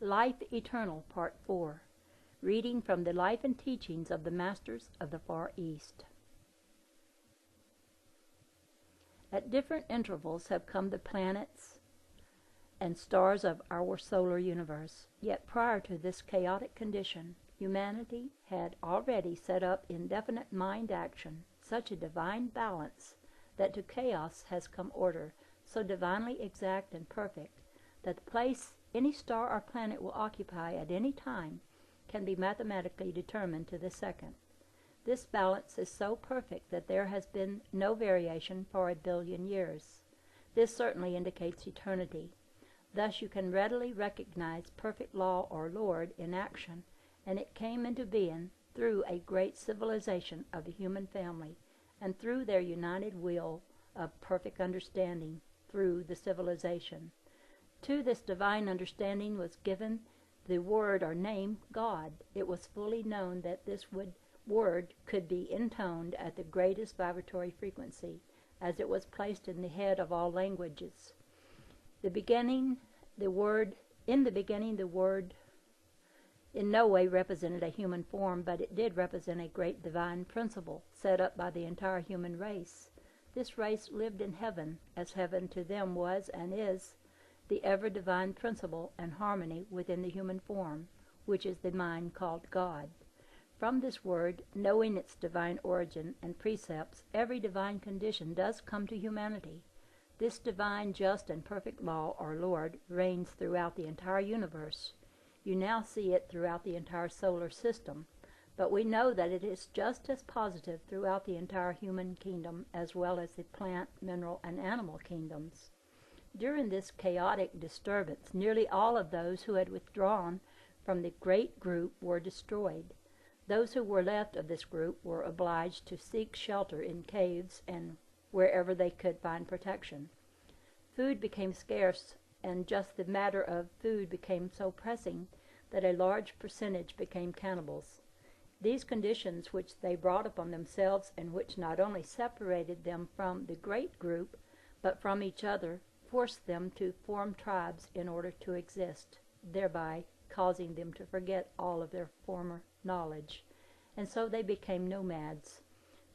Life Eternal, Part 4. Reading from the Life and Teachings of the Masters of the Far East. At different intervals have come the planets and stars of our solar universe. Yet prior to this chaotic condition, humanity had already set up in definite mind action such a divine balance that to chaos has come order, so divinely exact and perfect that the place any star or planet will occupy at any time can be mathematically determined to the second. This balance is so perfect that there has been no variation for 1 billion years. This certainly indicates eternity. Thus you can readily recognize perfect law or Lord in action, and it came into being through a great civilization of the human family, and through their united will of perfect understanding through the civilization. To this divine understanding was given the word or name God. It was fully known that this word could be intoned at the greatest vibratory frequency, as it was placed in the head of all languages. In the beginning, the word in no way represented a human form, but it did represent a great divine principle set up by the entire human race. This race lived in heaven, as heaven to them was and is the ever-divine principle and harmony within the human form, which is the mind called God. From this word, knowing its divine origin and precepts, every divine condition does come to humanity. This divine, just, and perfect law, or Lord, reigns throughout the entire universe. You now see it throughout the entire solar system, but we know that it is just as positive throughout the entire human kingdom as well as the plant, mineral, and animal kingdoms. During this chaotic disturbance, nearly all of those who had withdrawn from the great group were destroyed. Those who were left of this group were obliged to seek shelter in caves and wherever they could find protection. Food became scarce, and just the matter of food became so pressing that a large percentage became cannibals. These conditions which they brought upon themselves, and which not only separated them from the great group, but from each other, forced them to form tribes in order to exist, thereby causing them to forget all of their former knowledge, and so they became nomads.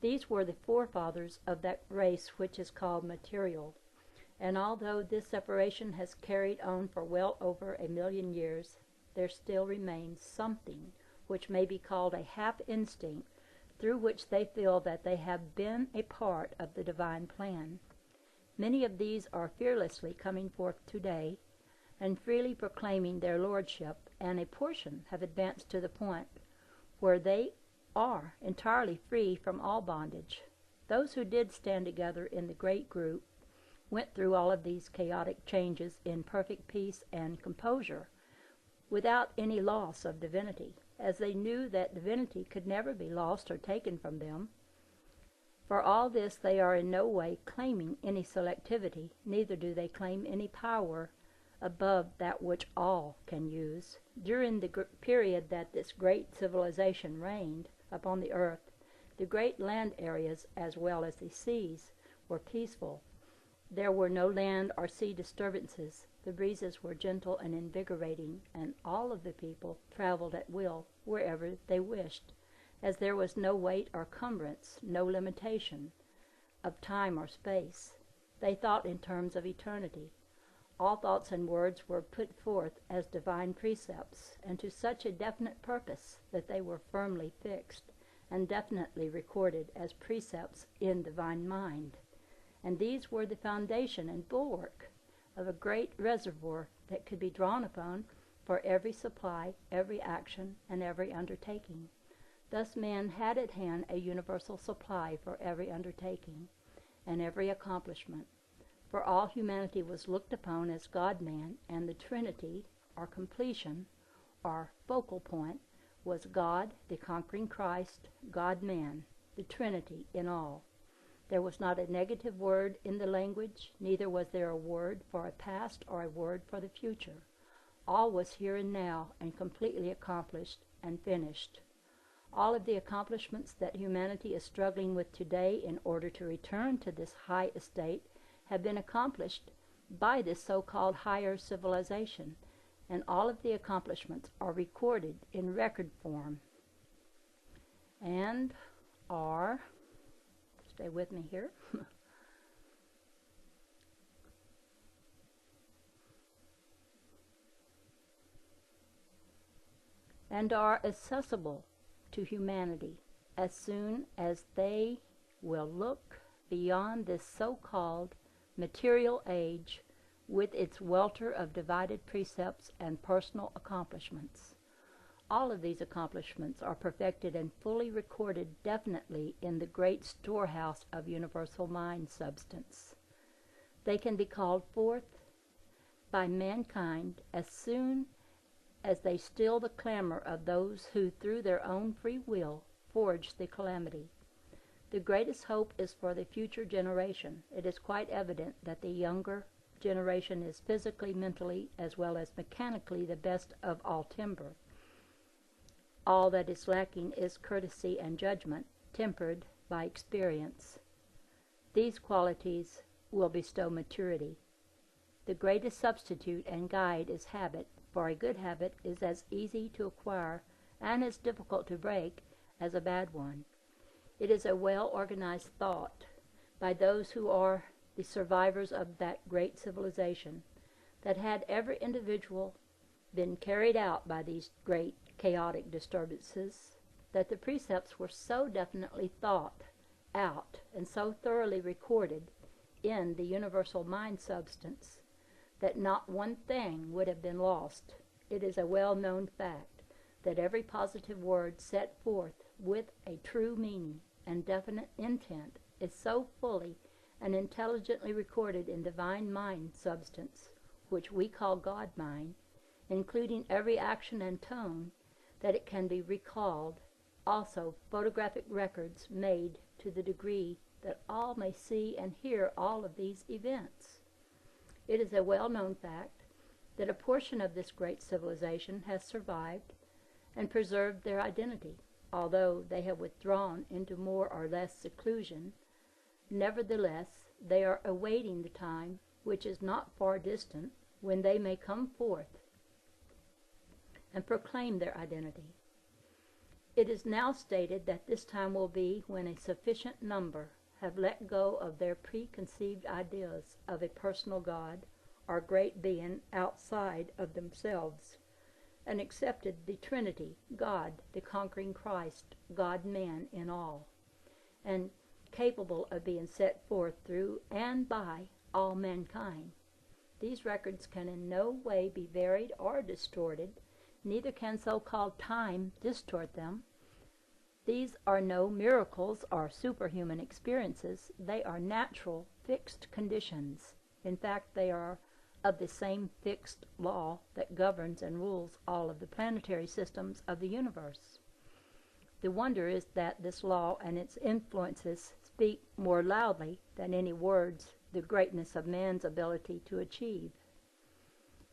These were the forefathers of that race which is called material, and although this separation has carried on for well over 1 million years, there still remains something which may be called a half-instinct through which they feel that they have been a part of the divine plan. Many of these are fearlessly coming forth today and freely proclaiming their lordship, and a portion have advanced to the point where they are entirely free from all bondage. Those who did stand together in the great group went through all of these chaotic changes in perfect peace and composure, without any loss of divinity, as they knew that divinity could never be lost or taken from them. For all this they are in no way claiming any selectivity, neither do they claim any power above that which all can use. During the period that this great civilization reigned upon the earth, the great land areas as well as the seas were peaceful. There were no land or sea disturbances. The breezes were gentle and invigorating, and all of the people traveled at will wherever they wished, as there was no weight or cumbrance, no limitation of time or space. They thought in terms of eternity. All thoughts and words were put forth as divine precepts, and to such a definite purpose that they were firmly fixed and definitely recorded as precepts in divine mind. And these were the foundation and bulwark of a great reservoir that could be drawn upon for every supply, every action, and every undertaking. Thus man had at hand a universal supply for every undertaking and every accomplishment. For all humanity was looked upon as God-man, and the Trinity, or completion, or focal point, was God, the conquering Christ, God-man, the Trinity in all. There was not a negative word in the language, neither was there a word for a past or a word for the future. All was here and now, and completely accomplished and finished. All of the accomplishments that humanity is struggling with today in order to return to this high estate have been accomplished by this so-called higher civilization, and all of the accomplishments are recorded in record form and are, stay with me here, and are accessible to humanity as soon as they will look beyond this so-called material age with its welter of divided precepts and personal accomplishments. All of these accomplishments are perfected and fully recorded definitely in the great storehouse of universal mind substance. They can be called forth by mankind as soon as they still the clamor of those who through their own free will forged the calamity. The greatest hope is for the future generation. It is quite evident that the younger generation is physically, mentally, as well as mechanically the best of all timber. All that is lacking is courtesy and judgment, tempered by experience. These qualities will bestow maturity. The greatest substitute and guide is habit, for a good habit is as easy to acquire and as difficult to break as a bad one. It is a well-organized thought by those who are the survivors of that great civilization, that had every individual been carried out by these great chaotic disturbances, that the precepts were so definitely thought out and so thoroughly recorded in the universal mind substance that not one thing would have been lost. It is a well-known fact that every positive word set forth with a true meaning and definite intent is so fully and intelligently recorded in divine mind substance, which we call God mind, including every action and tone, that it can be recalled. Also, photographic records made to the degree that all may see and hear all of these events. It is a well-known fact that a portion of this great civilization has survived and preserved their identity, although they have withdrawn into more or less seclusion. Nevertheless, they are awaiting the time, which is not far distant, when they may come forth and proclaim their identity. It is now stated that this time will be when a sufficient number have let go of their preconceived ideas of a personal God or great being outside of themselves, and accepted the Trinity, God, the conquering Christ, God-man in all, and capable of being set forth through and by all mankind. These records can in no way be varied or distorted, neither can so-called time distort them. These are no miracles or superhuman experiences. They are natural, fixed conditions. In fact, they are of the same fixed law that governs and rules all of the planetary systems of the universe. The wonder is that this law and its influences speak more loudly than any words the greatness of man's ability to achieve.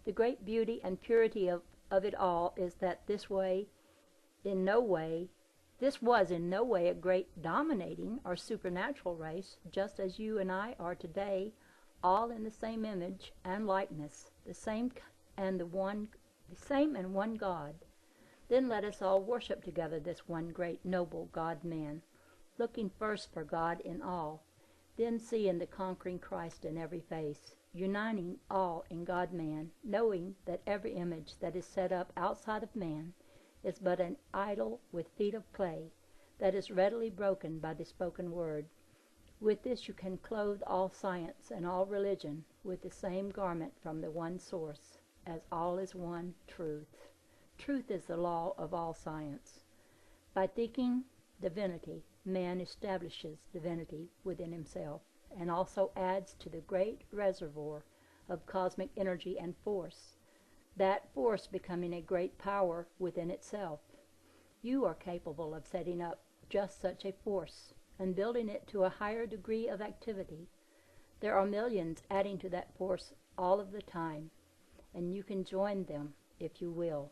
The great beauty and purity of it all is that this was in no way a great dominating or supernatural race, just as you and I are today, all in the same image and likeness, the same and one God. Then let us all worship together this one great noble God-man, looking first for God in all, then seeing the conquering Christ in every face, uniting all in God-man, knowing that every image that is set up outside of man is but an idol with feet of clay that is readily broken by the spoken word. With this you can clothe all science and all religion with the same garment from the one source, as all is one truth. Truth is the law of all science. By thinking divinity, man establishes divinity within himself, and also adds to the great reservoir of cosmic energy and force, that force becoming a great power within itself. You are capable of setting up just such a force and building it to a higher degree of activity. There are millions adding to that force all of the time, and you can join them if you will.